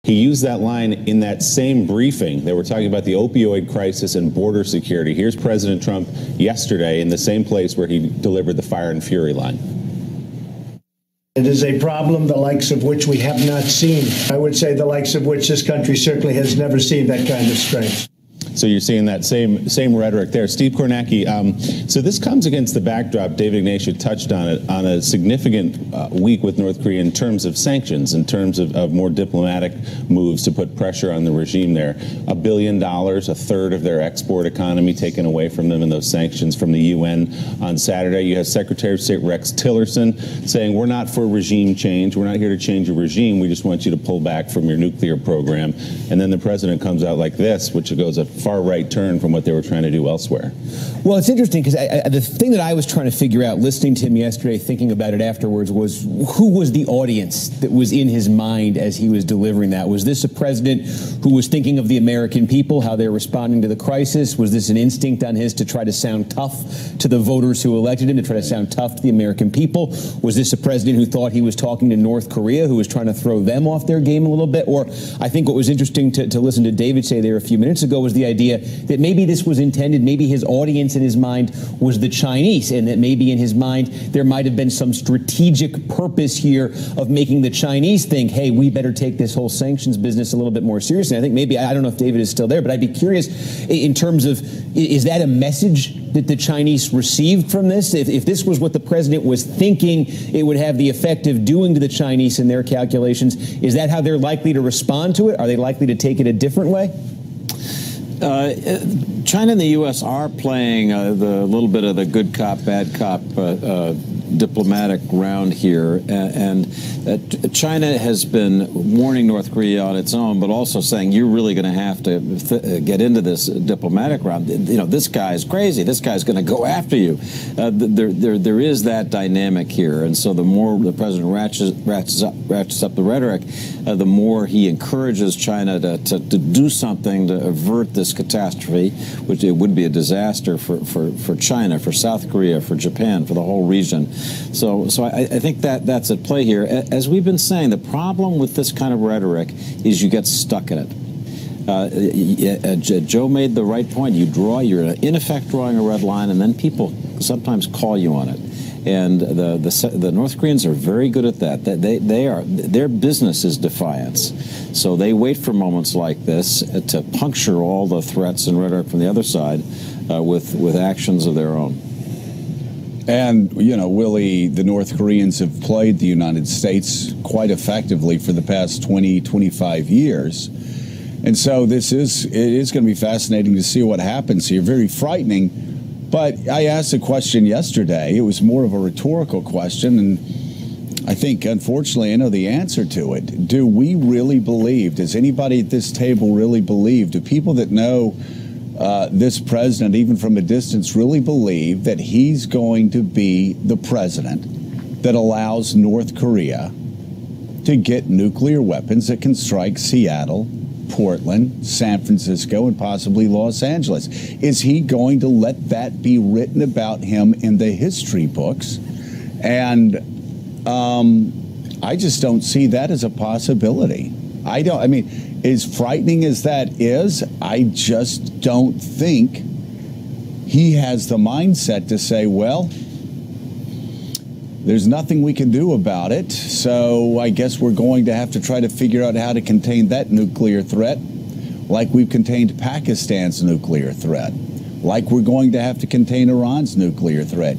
He used that line in that same briefing. They were talking about the opioid crisis and border security. Here's President Trump yesterday in the same place where he delivered the fire and fury line. It is a problem the likes of which we have not seen. I would say the likes of which this country certainly has never seen that kind of strength. So you're seeing that same rhetoric there. Steve Kornacki, so this comes against the backdrop, David Ignatius touched on it, on a significant week with North Korea in terms of sanctions, in terms of more diplomatic moves to put pressure on the regime there. $1 billion, a third of their export economy taken away from them in those sanctions from the UN on Saturday. You have Secretary of State Rex Tillerson saying, we're not for regime change. We're not here to change a regime. We just want you to pull back from your nuclear program. And then the president comes out like this, which goes a far right turn from what they were trying to do elsewhere. Well, it's interesting because the thing that I was trying to figure out, listening to him yesterday, thinking about it afterwards, was who was the audience that was in his mind as he was delivering that? Was this a president who was thinking of the American people, how they're responding to the crisis? Was this an instinct on his to try to sound tough to the voters who elected him, to try to sound tough to the American people? Was this a president who thought he was talking to North Korea, who was trying to throw them off their game a little bit? Or I think what was interesting to listen to David say there a few minutes ago was the idea that maybe this was intended, maybe his audience in his mind was the Chinese, and that maybe in his mind there might have been some strategic purpose here of making the Chinese think, hey, we better take this whole sanctions business a little bit more seriously. I think maybe, I don't know if David is still there, but I'd be curious in terms of, is that a message that the Chinese received from this? If this was what the president was thinking it would have the effect of doing to the Chinese in their calculations, is that how they're likely to respond to it? Are they likely to take it a different way? China and the U.S. are playing the little bit of the good cop, bad cop diplomatic round here, and China has been warning North Korea on its own, but also saying you're really going to have to get into this diplomatic round. You know, this guy's crazy. This guy's going to go after you. There is that dynamic here, and so the more the president ratchets up the rhetoric, the more he encourages China to do something to avert this catastrophe, which it would be a disaster for China, for South Korea, for Japan, for the whole region. So I think that's at play here. As we've been saying, the problem with this kind of rhetoric is you get stuck in it. Joe made the right point. You're in effect drawing a red line, and then people sometimes call you on it. And the North Koreans are very good at that. Their business is defiance. So they wait for moments like this to puncture all the threats and rhetoric from the other side with actions of their own. And, you know, Willie, the North Koreans have played the United States quite effectively for the past 20, 25 years. And so it is going to be fascinating to see what happens here. Very frightening. But I asked a question yesterday. It was more of a rhetorical question, and I think, unfortunately, I know the answer to it. Do we really believe, does anybody at this table really believe, do people that know this president, even from a distance, really believe that he's going to be the president that allows North Korea to get nuclear weapons that can strike Seattle, Portland, San Francisco, and possibly Los Angeles? Is he going to let that be written about him in the history books? And I just don't see that as a possibility. I mean, as frightening as that is, I just don't think he has the mindset to say, well, there's nothing we can do about it, so I guess we're going to have to try to figure out how to contain that nuclear threat like we've contained Pakistan's nuclear threat, like we're going to have to contain Iran's nuclear threat.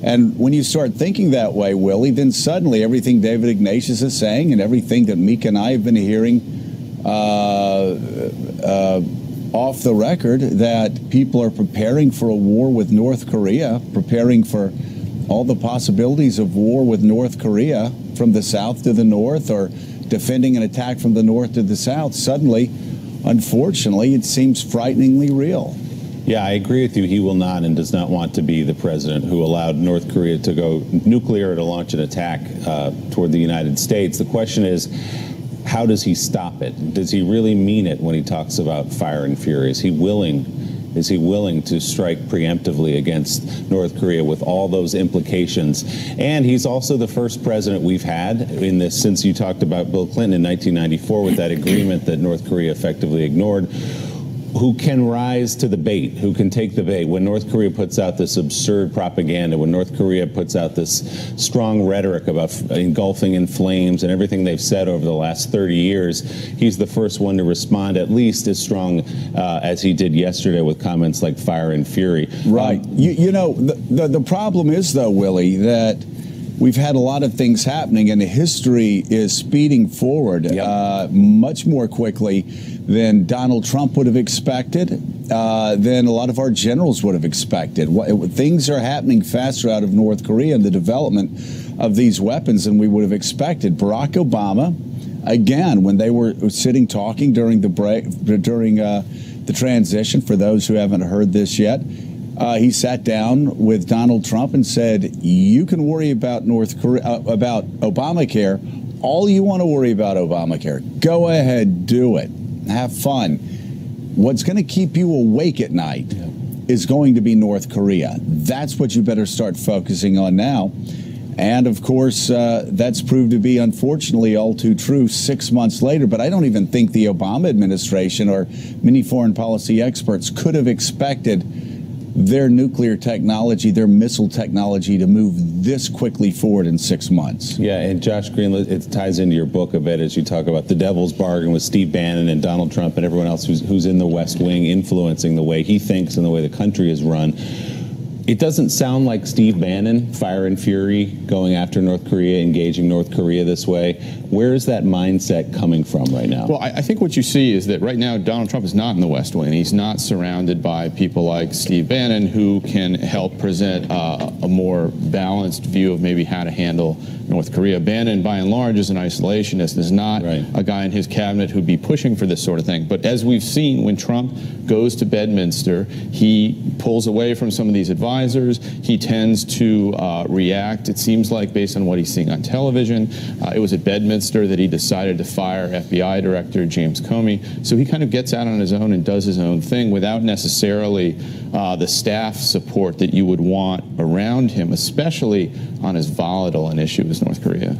And when you start thinking that way, Willie, then suddenly everything David Ignatius is saying and everything that Mika and I have been hearing off the record, that people are preparing for a war with North Korea, preparing for all the possibilities of war with North Korea from the south to the north, or defending an attack from the north to the south, suddenly, unfortunately, it seems frighteningly real. Yeah, I agree with you. He will not and does not want to be the president who allowed North Korea to go nuclear, to launch an attack toward the United States. The question is, how does he stop it? Does he really mean it when he talks about fire and fury? Is he willing Is he willing to strike preemptively against North Korea with all those implications? And he's also the first president we've had in this, since you talked about Bill Clinton in 1994 with that agreement that North Korea effectively ignored, who can rise to the bait, who can take the bait. When North Korea puts out this absurd propaganda, when North Korea puts out this strong rhetoric about engulfing in flames and everything they've said over the last 30 years, he's the first one to respond at least as strong as he did yesterday with comments like fire and fury. Right. You know, the problem is, though, Willie, that we've had a lot of things happening, and the history is speeding forward much more quickly than Donald Trump would have expected, than a lot of our generals would have expected. Things are happening faster out of North Korea in the development of these weapons than we would have expected. Barack Obama, again, when they were sitting talking during the break, during the transition, for those who haven't heard this yet, he sat down with Donald Trump and said, "You can worry about North Korea, about Obamacare, all you want to worry about Obamacare. Go ahead, do it. Have fun. What's going to keep you awake at night is going to be North Korea. That's what you better start focusing on now." And of course, that's proved to be, unfortunately, all too true 6 months later. But I don't even think the Obama administration or many foreign policy experts could have expected their nuclear technology, their missile technology, to move this quickly forward in 6 months. Yeah, and Josh Green, it ties into your book a bit as you talk about the devil's bargain with Steve Bannon and Donald Trump and everyone else who's in the West Wing, influencing the way he thinks and the way the country is run. It doesn't sound like Steve Bannon, fire and fury, going after North Korea, engaging North Korea this way. Where is that mindset coming from right now? Well, I think what you see is that right now Donald Trump is not in the West Wing. He's not surrounded by people like Steve Bannon who can help present a more balanced view of maybe how to handle North Korea. Bannon, by and large, is an isolationist, is not a guy in his cabinet who'd be pushing for this sort of thing. But as we've seen, when Trump goes to Bedminster, he pulls away from some of these advisors. He tends to react, it seems like, based on what he's seeing on television. It was at Bedminster that he decided to fire FBI Director James Comey. So he kind of gets out on his own and does his own thing without necessarily the staff support that you would want around him, especially on as volatile an issue as North Korea.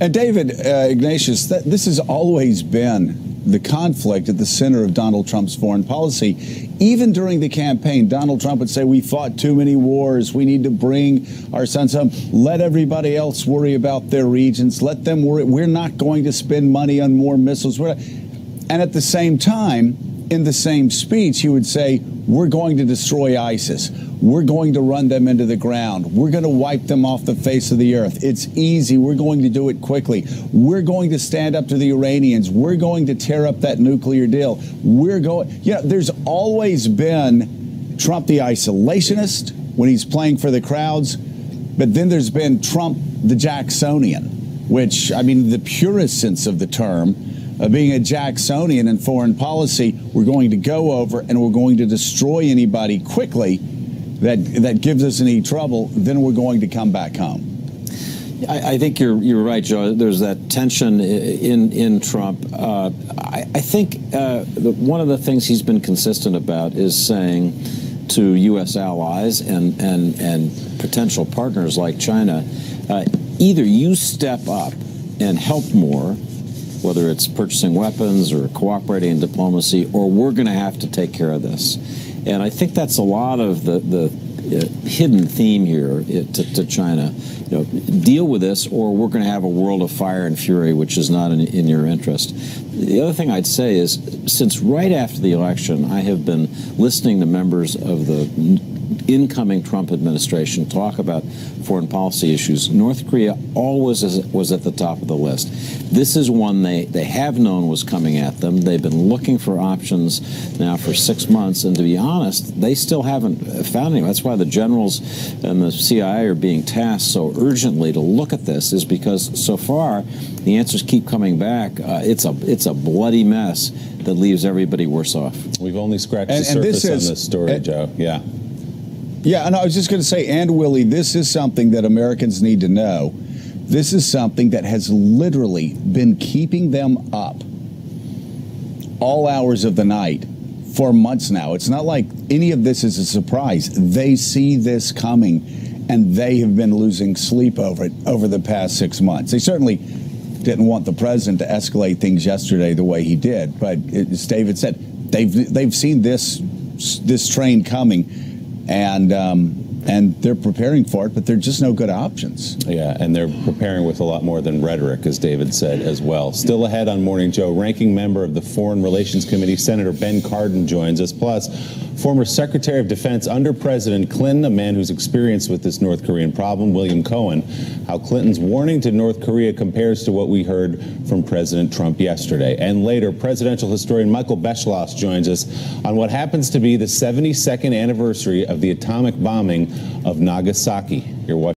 And David, Ignatius, this has always been the conflict at the center of Donald Trump's foreign policy. Even during the campaign, Donald Trump would say, "We fought too many wars. We need to bring our sons home. Let everybody else worry about their regions. Let them worry. We're not going to spend money on more missiles." And at the same time, in the same speech, he would say, "We're going to destroy ISIS. We're going to run them into the ground. We're going to wipe them off the face of the earth. It's easy. We're going to do it quickly. We're going to stand up to the Iranians. We're going to tear up that nuclear deal. We're going..." You know, there's always been Trump the isolationist when he's playing for the crowds, but then there's been Trump the Jacksonian, which, I mean, the purest sense of the term, being a Jacksonian in foreign policy. We're going to go over and we're going to destroy anybody quickly that gives us any trouble, then we're going to come back home. I think you're right, Joe. There's that tension in Trump. I think one of the things he's been consistent about is saying to U.S. allies and potential partners like China, either you step up and help more, whether it's purchasing weapons or cooperating in diplomacy, or we're going to have to take care of this. And I think that's a lot of the hidden theme here to China. You know, deal with this, or we're going to have a world of fire and fury, which is not in your interest. The other thing I'd say is, since right after the election, I have been listening to members of the incoming Trump administration talk about foreign policy issues. North Korea always was at the top of the list. This is one they have known was coming at them. They've been looking for options now for 6 months, and to be honest, they still haven't found any. That's why the generals and the CIA are being tasked so urgently to look at this, is because so far the answers keep coming back. It's a bloody mess that leaves everybody worse off. We've only scratched the surface on this story, Joe. Yeah. Yeah, and I was just going to say, and Willie, this is something that Americans need to know. This is something that has literally been keeping them up all hours of the night for months now. It's not like any of this is a surprise. They see this coming, and they have been losing sleep over it over the past 6 months. They certainly didn't want the president to escalate things yesterday the way he did, but as David said, they've seen this train coming, and they're preparing for it, but they're just no good options. Yeah, and they're preparing with a lot more than rhetoric, as David said as well. Still ahead on Morning Joe, ranking member of the Foreign Relations Committee, Senator Ben Cardin joins us, plus former Secretary of Defense under President Clinton, a man who's experienced with this North Korean problem, William Cohen, how Clinton's warning to North Korea compares to what we heard from President Trump yesterday. And later, presidential historian Michael Beschloss joins us on what happens to be the 72nd anniversary of the atomic bombing of Nagasaki. You're watching